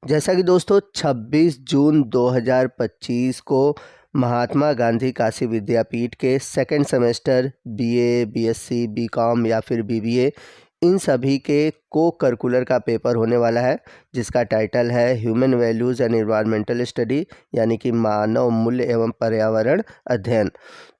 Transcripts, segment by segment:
जैसा कि दोस्तों 26 जून 2025 को महात्मा गांधी काशी विद्यापीठ के second semester BA, BSc, BCom या फिर बीबीए इन सभी के को करिकुलर का पेपर होने वाला है, जिसका टाइटल है human values and environmental study, यानी कि मानव मूल्य एवं पर्यावरण अध्ययन।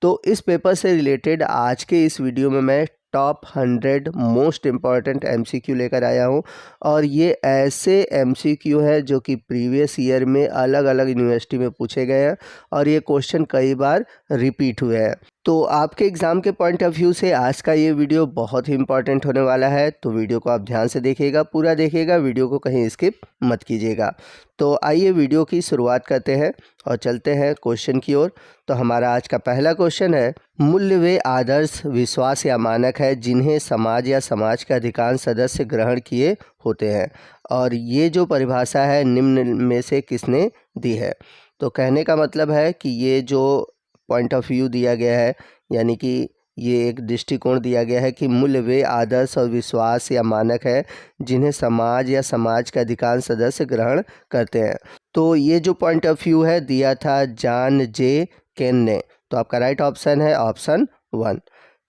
तो इस पेपर से रिलेटेड आज के इस वीडियो में मैं टॉप 100 मोस्ट इम्पॉर्टेंट एमसीक्यू लेकर आया हूँ। और ये ऐसे एमसीक्यू हैं जो कि प्रीवियस ईयर में अलग अलग यूनिवर्सिटी में पूछे गए हैं और ये क्वेश्चन कई बार रिपीट हुए हैं। तो आपके एग्ज़ाम के पॉइंट ऑफ व्यू से आज का ये वीडियो बहुत ही इंपॉर्टेंट होने वाला है। तो वीडियो को आप ध्यान से देखिएगा, पूरा देखिएगा, वीडियो को कहीं स्किप मत कीजिएगा। तो आइए वीडियो की शुरुआत करते हैं और चलते हैं क्वेश्चन की ओर। तो हमारा आज का पहला क्वेश्चन है, मूल्य वे आदर्श, विश्वास या मानक है जिन्हें समाज या समाज के अधिकांश सदस्य ग्रहण किए होते हैं, और ये जो परिभाषा है निम्न में से किसने दी है। तो कहने का मतलब है कि ये जो पॉइंट ऑफ व्यू दिया गया है, यानी कि ये एक दृष्टिकोण दिया गया है कि मूल्य वे आदर्श और विश्वास या मानक है जिन्हें समाज या समाज के अधिकांश सदस्य ग्रहण करते हैं। तो ये जो पॉइंट ऑफ व्यू है दिया था जॉन जे केन ने। तो आपका राइट ऑप्शन है ऑप्शन 1।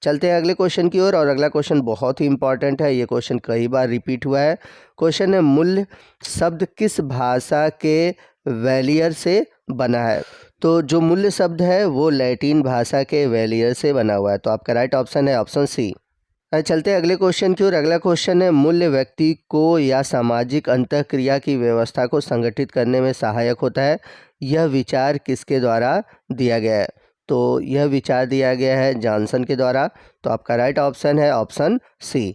चलते हैं अगले क्वेश्चन की ओर, और अगला क्वेश्चन बहुत ही इंपॉर्टेंट है। ये क्वेश्चन कई बार रिपीट हुआ है। क्वेश्चन है, मूल्य शब्द किस भाषा के वैलियर से बना है। तो जो मूल्य शब्द है वो लैटिन भाषा के वैलियर से बना हुआ है। तो आपका राइट ऑप्शन है ऑप्शन सी। चलते हैं अगले क्वेश्चन की ओर। अगला क्वेश्चन है, मूल्य व्यक्ति को या सामाजिक अंतःक्रिया की व्यवस्था को संगठित करने में सहायक होता है। यह विचार किसके द्वारा दिया गया है। तो यह विचार दिया गया है जॉनसन के द्वारा। तो आपका राइट ऑप्शन है ऑप्शन सी।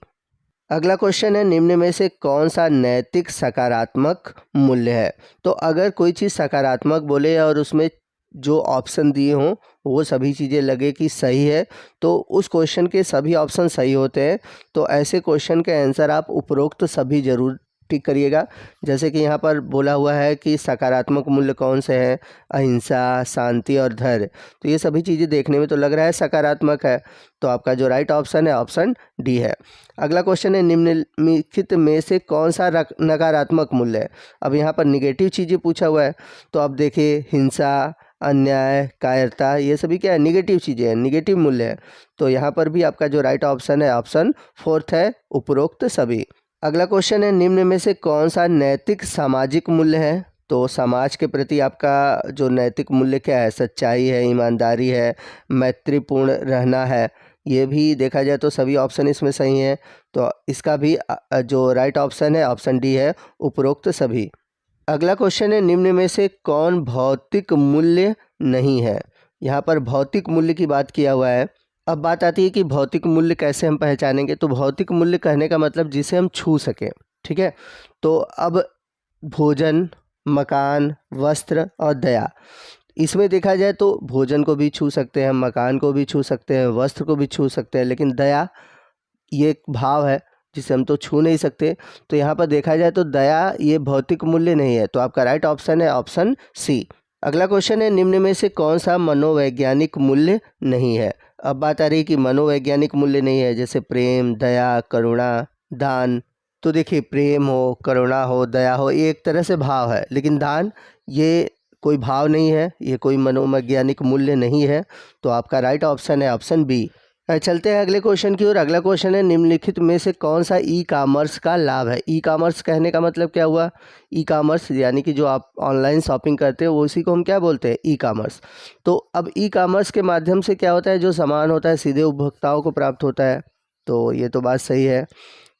अगला क्वेश्चन है, निम्न में से कौन सा नैतिक सकारात्मक मूल्य है। तो अगर कोई चीज़ सकारात्मक बोले और उसमें जो ऑप्शन दिए हों वो सभी चीज़ें लगे कि सही है, तो उस क्वेश्चन के सभी ऑप्शन सही होते हैं। तो ऐसे क्वेश्चन के आंसर आप उपरोक्त सभी जरूर टिक करिएगा। जैसे कि यहाँ पर बोला हुआ है कि सकारात्मक मूल्य कौन से हैं, अहिंसा, शांति और धैर्य। तो ये सभी चीज़ें देखने में तो लग रहा है सकारात्मक है। तो आपका जो राइट ऑप्शन है ऑप्शन डी है। अगला क्वेश्चन है, निम्नलिखित में से कौन सा नकारात्मक मूल्य है। अब यहाँ पर निगेटिव चीज़ें पूछा हुआ है। तो अब देखिए, हिंसा, अन्याय, कायरता, ये सभी क्या है, निगेटिव चीज़ें हैं, निगेटिव मूल्य है। तो यहाँ पर भी आपका जो राइट ऑप्शन है ऑप्शन 4 है, उपरोक्त सभी। अगला क्वेश्चन है, निम्न में से कौन सा नैतिक सामाजिक मूल्य है। तो समाज के प्रति आपका जो नैतिक मूल्य क्या है, सच्चाई है, ईमानदारी है, मैत्रीपूर्ण रहना है। ये भी देखा जाए तो सभी ऑप्शन इसमें सही हैं। तो इसका भी जो राइट ऑप्शन है ऑप्शन डी है, उपरोक्त सभी। अगला क्वेश्चन है, निम्न में से कौन भौतिक मूल्य नहीं है। यहाँ पर भौतिक मूल्य की बात किया हुआ है। अब बात आती है कि भौतिक मूल्य कैसे हम पहचानेंगे। तो भौतिक मूल्य कहने का मतलब जिसे हम छू सकें, ठीक है। तो अब भोजन, मकान, वस्त्र और दया, इसमें देखा जाए तो भोजन को भी छू सकते हैं, मकान को भी छू सकते हैं, वस्त्र को भी छू सकते हैं, लेकिन दया ये एक भाव है जिसे हम तो छू नहीं सकते। तो यहाँ पर देखा जाए तो दया ये भौतिक मूल्य नहीं है। तो आपका राइट ऑप्शन है ऑप्शन सी। अगला क्वेश्चन है, निम्न में से कौन सा मनोवैज्ञानिक मूल्य नहीं है। अब बात आ रही है कि मनोवैज्ञानिक मूल्य नहीं है, जैसे प्रेम, दया, करुणा, दान। तो देखिए, प्रेम हो, करुणा हो, दया हो, ये एक तरह से भाव है, लेकिन दान ये कोई भाव नहीं है, ये कोई मनोवैज्ञानिक मूल्य नहीं है। तो आपका राइट ऑप्शन है ऑप्शन बी। चलते हैं अगले क्वेश्चन की ओर। अगला क्वेश्चन है, निम्नलिखित में से कौन सा ई कामर्स का लाभ है। ई कामर्स कहने का मतलब क्या हुआ, ई कामर्स यानी कि जो आप ऑनलाइन शॉपिंग करते हो उसी को हम क्या बोलते हैं, ई कामर्स। तो अब ई कामर्स के माध्यम से क्या होता है, जो सामान होता है सीधे उपभोक्ताओं को प्राप्त होता है। तो ये तो बात सही है।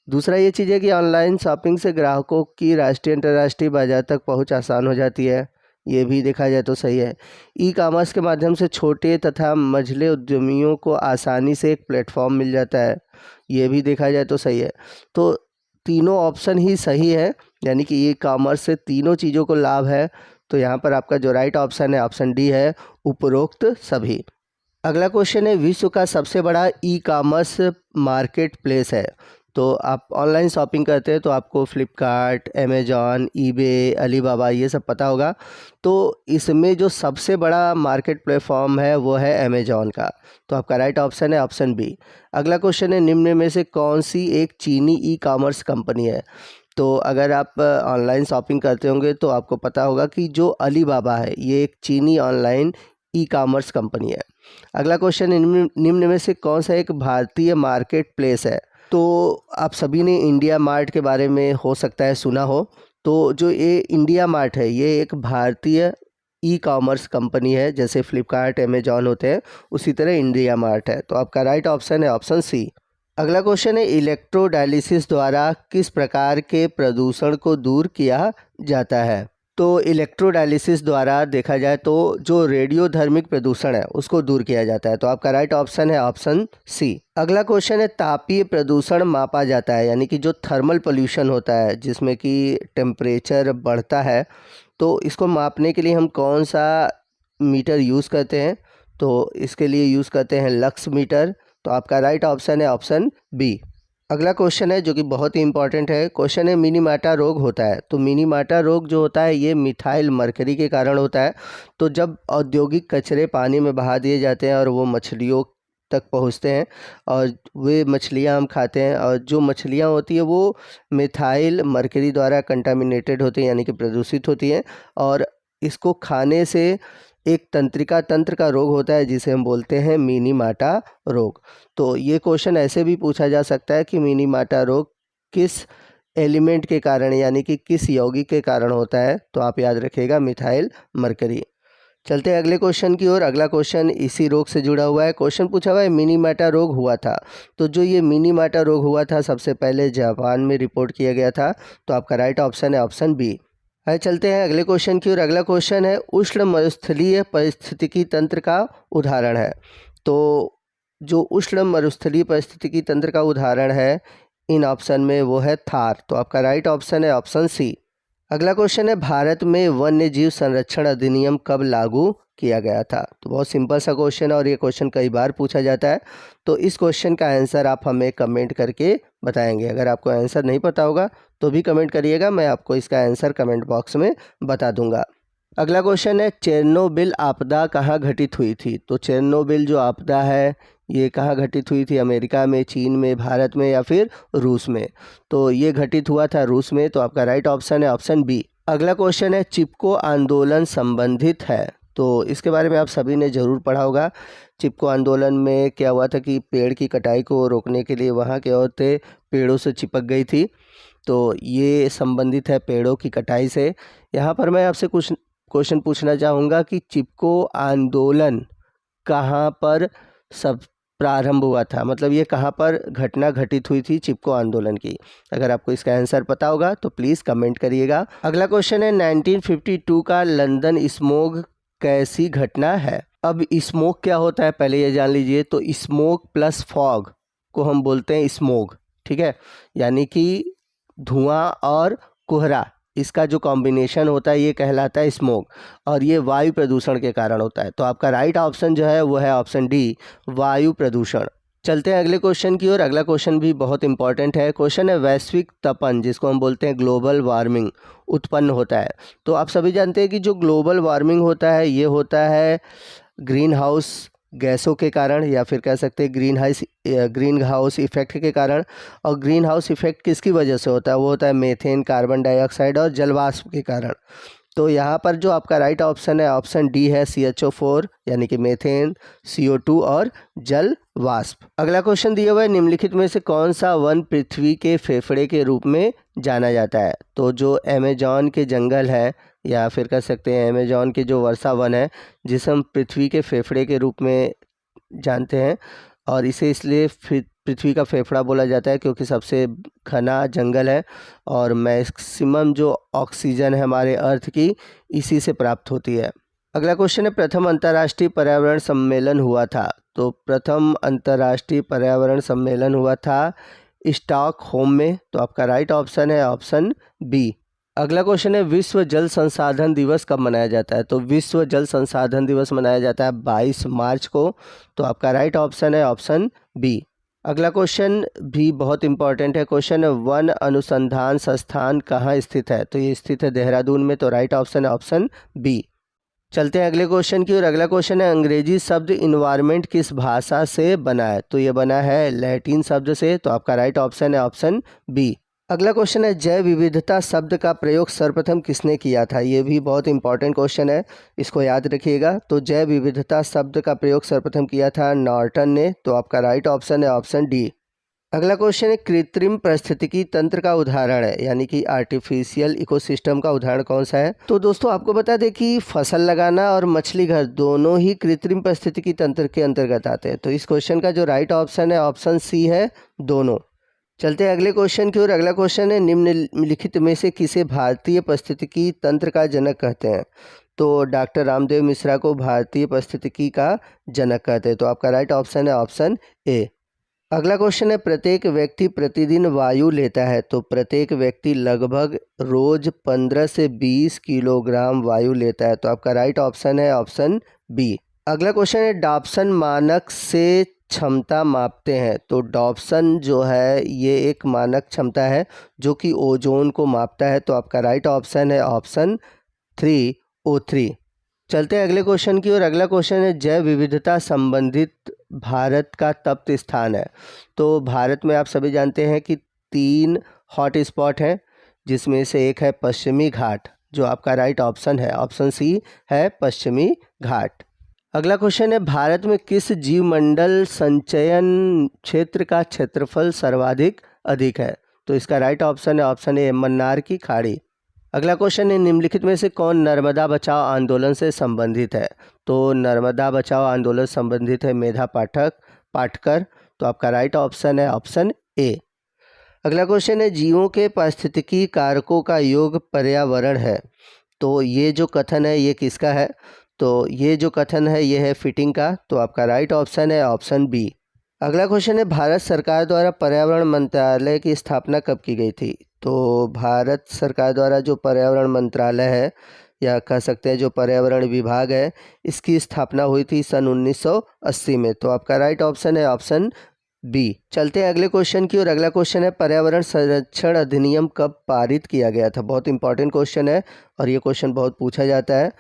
दूसरा ये चीज़ है कि ऑनलाइन शॉपिंग से ग्राहकों की राष्ट्रीय अंतर्राष्ट्रीय बाजार तक पहुँच आसान हो जाती है। ये भी देखा जाए तो सही है। ई कामर्स के माध्यम से छोटे तथा मझले उद्यमियों को आसानी से एक प्लेटफॉर्म मिल जाता है। ये भी देखा जाए तो सही है। तो तीनों ऑप्शन ही सही है, यानी कि ई कामर्स से तीनों चीज़ों को लाभ है। तो यहाँ पर आपका जो राइट ऑप्शन है ऑप्शन डी है, उपरोक्त सभी। अगला क्वेश्चन है, विश्व का सबसे बड़ा ई कामर्स मार्केट प्लेस है। तो आप ऑनलाइन शॉपिंग करते हैं तो आपको फ्लिपकार्ट, अमेजॉन, ईबे, अलीबाबा ये सब पता होगा। तो इसमें जो सबसे बड़ा मार्केट प्लेटफॉर्म है वो है अमेजॉन का। तो आपका राइट ऑप्शन है ऑप्शन बी। अगला क्वेश्चन है, निम्न में से कौन सी एक चीनी ई कामर्स कंपनी है। तो अगर आप ऑनलाइन शॉपिंग करते होंगे तो आपको पता होगा कि जो अलीबाबा है ये एक चीनी ऑनलाइन ई कॉमर्स कंपनी है। अगला क्वेश्चन, निम्न में से कौन सा एक भारतीय मार्केट प्लेस है? तो आप सभी ने इंडिया मार्ट के बारे में हो सकता है सुना हो। तो जो ये इंडिया मार्ट है ये एक भारतीय ई कॉमर्स कंपनी है, जैसे फ्लिपकार्ट अमेजॉन होते हैं उसी तरह इंडिया मार्ट है। तो आपका राइट ऑप्शन है ऑप्शन सी। अगला क्वेश्चन है, इलेक्ट्रोडायलिसिस द्वारा किस प्रकार के प्रदूषण को दूर किया जाता है? तो इलेक्ट्रोडायलिसिस द्वारा देखा जाए तो जो रेडियोधर्मिक प्रदूषण है उसको दूर किया जाता है। तो आपका राइट ऑप्शन है ऑप्शन सी। अगला क्वेश्चन है, तापीय प्रदूषण मापा जाता है, यानी कि जो थर्मल पोल्यूशन होता है जिसमें कि टेम्परेचर बढ़ता है, तो इसको मापने के लिए हम कौन सा मीटर यूज़ करते हैं? तो इसके लिए यूज़ करते हैं लक्स मीटर। तो आपका राइट ऑप्शन है ऑप्शन बी। अगला क्वेश्चन है जो कि बहुत ही इंपॉर्टेंट है, क्वेश्चन है मिनीमाटा रोग होता है। तो मिनीमाटा रोग जो होता है ये मिथाइल मरकरी के कारण होता है। तो जब औद्योगिक कचरे पानी में बहा दिए जाते हैं और वो मछलियों तक पहुंचते हैं और वे मछलियां हम खाते हैं, और जो मछलियां होती है वो मिथाइल मरकरी द्वारा कंटामिनेटेड होती हैं, यानी कि प्रदूषित होती हैं, और इसको खाने से एक तंत्रिका तंत्र का रोग होता है जिसे हम बोलते हैं मिनीमाटा रोग। तो ये क्वेश्चन ऐसे भी पूछा जा सकता है कि मिनीमाटा रोग किस एलिमेंट के कारण यानी कि किस यौगिक के कारण होता है? तो आप याद रखिएगा मिथाइल मरकरी। चलते हैं अगले क्वेश्चन की ओर। अगला क्वेश्चन इसी रोग से जुड़ा हुआ है। क्वेश्चन पूछा हुआ है मिनीमाटा रोग हुआ था। तो जो ये मिनीमाटा रोग हुआ था सबसे पहले जापान में रिपोर्ट किया गया था। तो आपका राइट ऑप्शन है ऑप्शन बी। आइए चलते हैं अगले क्वेश्चन की ओर। अगला क्वेश्चन है उष्ण मरुस्थलीय पारिस्थितिकी तंत्र का उदाहरण है। तो जो उष्ण मरुस्थलीय पारिस्थितिकी तंत्र का उदाहरण है इन ऑप्शन में वो है थार। तो आपका राइट ऑप्शन है ऑप्शन सी। अगला क्वेश्चन है भारत में वन्य जीव संरक्षण अधिनियम कब लागू किया गया था? तो बहुत सिंपल सा क्वेश्चन है और ये क्वेश्चन कई बार पूछा जाता है। तो इस क्वेश्चन का आंसर आप हमें कमेंट करके बताएंगे। अगर आपको आंसर नहीं पता होगा तो भी कमेंट करिएगा, मैं आपको इसका आंसर कमेंट बॉक्स में बता दूंगा। अगला क्वेश्चन है चेरनोबिल आपदा कहाँ घटित हुई थी? तो चेरनोबिल जो आपदा है ये कहाँ घटित हुई थी? अमेरिका में, चीन में, भारत में या फिर रूस में? तो ये घटित हुआ था रूस में। तो आपका राइट ऑप्शन है ऑप्शन बी। अगला क्वेश्चन है चिपको आंदोलन संबंधित है। तो इसके बारे में आप सभी ने ज़रूर पढ़ा होगा। चिपको आंदोलन में क्या हुआ था कि पेड़ की कटाई को रोकने के लिए वहाँ की औरतें पेड़ों से चिपक गई थी। तो ये संबंधित है पेड़ों की कटाई से। यहाँ पर मैं आपसे कुछ क्वेश्चन पूछना चाहूँगा कि चिपको आंदोलन कहाँ पर सब प्रारंभ हुआ था, मतलब ये कहाँ पर घटना घटित हुई थी चिपको आंदोलन की? अगर आपको इसका आंसर पता होगा तो प्लीज़ कमेंट करिएगा। अगला क्वेश्चन है 1952 का लंदन स्मोक कैसी घटना है? अब स्मोक क्या होता है पहले ये जान लीजिए। तो स्मोक प्लस फॉग को हम बोलते हैं स्मोक, ठीक है, यानी कि धुआं और कोहरा, इसका जो कॉम्बिनेशन होता है ये कहलाता है स्मोक, और ये वायु प्रदूषण के कारण होता है। तो आपका राइट ऑप्शन जो है वो है ऑप्शन डी, वायु प्रदूषण। चलते हैं अगले क्वेश्चन की ओर। अगला क्वेश्चन भी बहुत इंपॉर्टेंट है। क्वेश्चन है वैश्विक तपन, जिसको हम बोलते हैं ग्लोबल वार्मिंग, उत्पन्न होता है। तो आप सभी जानते हैं कि जो ग्लोबल वार्मिंग होता है ये होता है ग्रीन हाउस गैसों के कारण, या फिर कह सकते हैं ग्रीन हाउस इफेक्ट के कारण। और ग्रीन हाउस इफेक्ट किसकी वजह से होता है? वो होता है मीथेन, कार्बन डाइऑक्साइड और जलवाष्प के कारण। तो यहाँ पर जो आपका राइट ऑप्शन है ऑप्शन डी है CHO4, यानी कि मीथेन, CO2 और जल वाष्प। अगला क्वेश्चन दिया हुआ है निम्नलिखित में से कौन सा वन पृथ्वी के फेफड़े के रूप में जाना जाता है? तो जो अमेजॉन के जंगल है, या फिर कह सकते हैं अमेजॉन के जो वर्षा वन है, जिसे हम पृथ्वी के फेफड़े के रूप में जानते हैं, और इसे इसलिए पृथ्वी का फेफड़ा बोला जाता है क्योंकि सबसे घना जंगल है और मैक्सिमम जो ऑक्सीजन है हमारे अर्थ की इसी से प्राप्त होती है। अगला क्वेश्चन है प्रथम अंतर्राष्ट्रीय पर्यावरण सम्मेलन हुआ था। तो प्रथम अंतर्राष्ट्रीय पर्यावरण सम्मेलन हुआ था स्टॉकहोम में। तो आपका राइट ऑप्शन है ऑप्शन बी। अगला क्वेश्चन है विश्व जल संसाधन दिवस कब मनाया जाता है? तो विश्व जल संसाधन दिवस मनाया जाता है 22 मार्च को। तो आपका राइट ऑप्शन है ऑप्शन बी। अगला क्वेश्चन भी बहुत इंपॉर्टेंट है। क्वेश्चन है वन अनुसंधान संस्थान कहाँ स्थित है? तो ये स्थित है देहरादून में। तो राइट ऑप्शन है ऑप्शन बी। चलते हैं अगले क्वेश्चन की ओर। अगला क्वेश्चन है अंग्रेजी शब्द इन्वायरमेंट किस भाषा से बना है? तो ये बना है लैटिन शब्द से। तो आपका राइट ऑप्शन है ऑप्शन बी। अगला क्वेश्चन है जैव विविधता शब्द का प्रयोग सर्वप्रथम किसने किया था। ये भी बहुत इंपॉर्टेंट क्वेश्चन है, इसको याद रखिएगा। तो जैव विविधता शब्द का प्रयोग सर्वप्रथम किया था नॉर्टन ने। तो आपका राइट ऑप्शन है ऑप्शन डी। अगला क्वेश्चन है कृत्रिम पारिस्थितिकी तंत्र का उदाहरण है, यानी कि आर्टिफिशियल इकोसिस्टम का उदाहरण कौन सा है। तो दोस्तों आपको बता दें कि फसल लगाना और मछली घर दोनों ही कृत्रिम पारिस्थितिकी तंत्र के अंतर्गत आते हैं। तो इस क्वेश्चन का जो राइट ऑप्शन है ऑप्शन सी है, दोनों। चलते हैं अगले क्वेश्चन की ओर। अगला क्वेश्चन है निम्नलिखित में से किसे भारतीय पारिस्थितिकी तंत्र का जनक कहते हैं। तो डॉक्टर रामदेव मिश्रा को भारतीय पारिस्थितिकी का जनक कहते हैं। तो आपका राइट ऑप्शन है ऑप्शन ए। अगला क्वेश्चन है प्रत्येक व्यक्ति प्रतिदिन वायु लेता है। तो प्रत्येक व्यक्ति लगभग रोज 15 से 20 किलोग्राम वायु लेता है। तो आपका राइट ऑप्शन है ऑप्शन बी। अगला क्वेश्चन है डॉप्सन मानक से क्षमता मापते हैं। तो डॉप्सन जो है ये एक मानक क्षमता है जो कि ओजोन को मापता है। तो आपका राइट ऑप्शन है ऑप्शन 3 O3। चलते हैं अगले क्वेश्चन की ओर। अगला क्वेश्चन है जैव विविधता संबंधित भारत का तप्त स्थान है। तो भारत में आप सभी जानते हैं कि 3 हॉट स्पॉट हैं, जिसमें से एक है पश्चिमी घाट, जो आपका राइट ऑप्शन है ऑप्शन सी है पश्चिमी घाट। अगला क्वेश्चन है भारत में किस जीवमंडल संचयन क्षेत्र का क्षेत्रफल सर्वाधिक अधिक है। तो इसका राइट ऑप्शन है ऑप्शन ए मन्नार की खाड़ी। अगला क्वेश्चन है निम्नलिखित में से कौन नर्मदा बचाओ आंदोलन से संबंधित है। तो नर्मदा बचाओ आंदोलन संबंधित है मेधा पाटकर। तो आपका राइट ऑप्शन है ऑप्शन ए। अगला क्वेश्चन है जीवों के पारिस्थितिकी कारकों का योग पर्यावरण है। तो ये जो कथन है ये किसका है। तो ये जो कथन है ये है फिटिंग का। तो आपका राइट ऑप्शन है ऑप्शन बी। अगला क्वेश्चन है भारत सरकार द्वारा पर्यावरण मंत्रालय की स्थापना कब की गई थी। तो भारत सरकार द्वारा जो पर्यावरण मंत्रालय है, या कह सकते हैं जो पर्यावरण विभाग है, इसकी स्थापना हुई थी सन 1980 में। तो आपका राइट ऑप्शन है ऑप्शन बी। चलते हैं अगले क्वेश्चन की और अगला क्वेश्चन है पर्यावरण संरक्षण अधिनियम कब पारित किया गया था। बहुत इंपॉर्टेंट क्वेश्चन है और ये क्वेश्चन बहुत पूछा जाता है।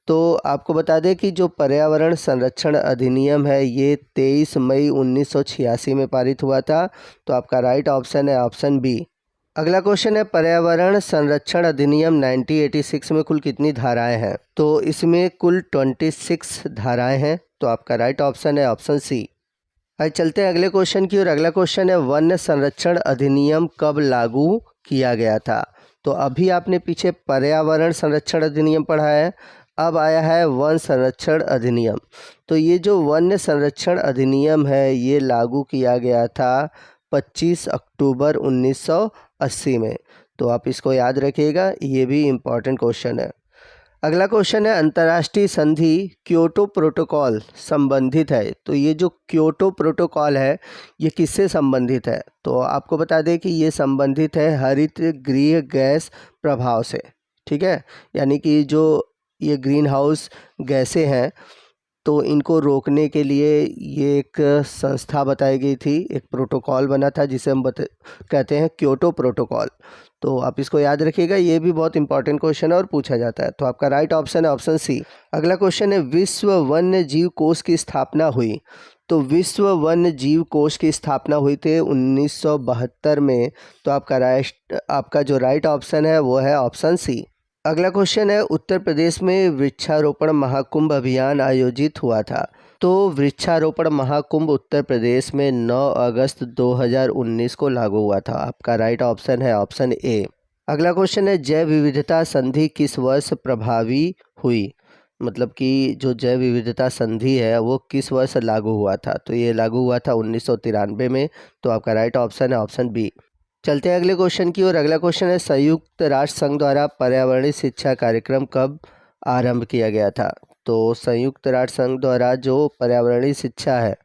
तो आपको बता दें कि जो पर्यावरण संरक्षण अधिनियम है ये 23 मई 1986 में पारित हुआ था। तो आपका राइट ऑप्शन है ऑप्शन बी। अगला क्वेश्चन है पर्यावरण संरक्षण अधिनियम 1986 में कुल कितनी धाराएं हैं। तो इसमें कुल 26 धाराएं हैं। तो आपका राइट ऑप्शन है ऑप्शन सी। आइए चलते हैं अगले क्वेश्चन की और अगला क्वेश्चन है वन्य संरक्षण अधिनियम कब लागू किया गया था। तो अभी आपने पीछे पर्यावरण संरक्षण अधिनियम पढ़ा है, अब आया है वन संरक्षण अधिनियम। तो ये जो वन्य संरक्षण अधिनियम है ये लागू किया गया था 25 अक्टूबर 1980 में। तो आप इसको याद रखिएगा, ये भी इम्पॉर्टेंट क्वेश्चन है। अगला क्वेश्चन है अंतर्राष्ट्रीय संधि क्योटो प्रोटोकॉल संबंधित है। तो ये जो क्योटो प्रोटोकॉल है ये किससे संबंधित है। तो आपको बता दें कि ये संबंधित है हरित गृह गैस प्रभाव से। ठीक है, यानी कि जो ये ग्रीन हाउस गैसें हैं तो इनको रोकने के लिए ये एक संस्था बताई गई थी, एक प्रोटोकॉल बना था जिसे हम कहते हैं क्योटो प्रोटोकॉल। तो आप इसको याद रखिएगा, ये भी बहुत इंपॉर्टेंट क्वेश्चन है और पूछा जाता है। तो आपका राइट ऑप्शन है ऑप्शन सी। अगला क्वेश्चन है विश्व वन्य जीव कोष की स्थापना हुई। तो विश्व वन्य जीव कोष की स्थापना हुई थी 1972 में। तो आपका जो राइट ऑप्शन है वो है ऑप्शन सी। अगला क्वेश्चन है उत्तर प्रदेश में वृक्षारोपण महाकुंभ अभियान आयोजित हुआ था। तो वृक्षारोपण महाकुंभ उत्तर प्रदेश में 9 अगस्त 2019 को लागू हुआ था। आपका राइट ऑप्शन है ऑप्शन ए। अगला क्वेश्चन है जैव विविधता संधि किस वर्ष प्रभावी हुई। मतलब कि जो जैव विविधता संधि है वो किस वर्ष लागू हुआ था। तो ये लागू हुआ था 1993 में। तो आपका राइट ऑप्शन है ऑप्शन बी। चलते हैं अगले क्वेश्चन की और अगला क्वेश्चन है संयुक्त राष्ट्र संघ द्वारा पर्यावरणीय शिक्षा कार्यक्रम कब आरंभ किया गया था। तो संयुक्त राष्ट्र संघ द्वारा जो पर्यावरणीय शिक्षा है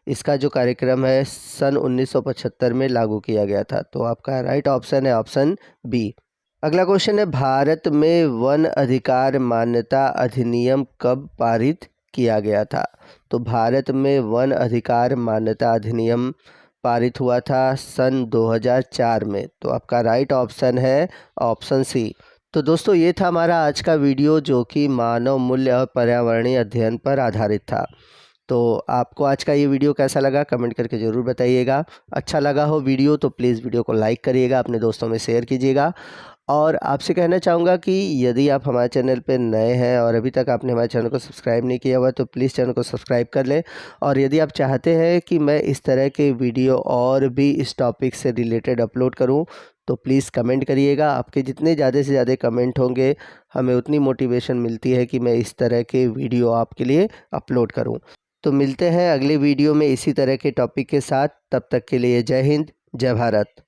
इसका जो कार्यक्रम है सन 1975 में लागू किया गया था। तो आपका राइट ऑप्शन है ऑप्शन बी। अगला क्वेश्चन है भारत में वन अधिकार मान्यता अधिनियम कब पारित किया गया था। तो भारत में वन अधिकार मान्यता अधिनियम पारित हुआ था सन 2004 में। तो आपका राइट ऑप्शन है ऑप्शन सी। तो दोस्तों ये था हमारा आज का वीडियो जो कि मानव मूल्य और पर्यावरणीय अध्ययन पर आधारित था। तो आपको आज का ये वीडियो कैसा लगा कमेंट करके ज़रूर बताइएगा। अच्छा लगा हो वीडियो तो प्लीज़ वीडियो को लाइक करिएगा, अपने दोस्तों में शेयर कीजिएगा। और आपसे कहना चाहूँगा कि यदि आप हमारे चैनल पे नए हैं और अभी तक आपने हमारे चैनल को सब्सक्राइब नहीं किया हुआ तो प्लीज़ चैनल को सब्सक्राइब कर लें। और यदि आप चाहते हैं कि मैं इस तरह के वीडियो और भी इस टॉपिक से रिलेटेड अपलोड करूं तो प्लीज़ कमेंट करिएगा। आपके जितने ज़्यादा से ज़्यादा कमेंट होंगे हमें उतनी मोटिवेशन मिलती है कि मैं इस तरह के वीडियो आपके लिए अपलोड करूं। तो मिलते हैं अगले वीडियो में इसी तरह के टॉपिक के साथ। तब तक के लिए जय हिंद, जय भारत।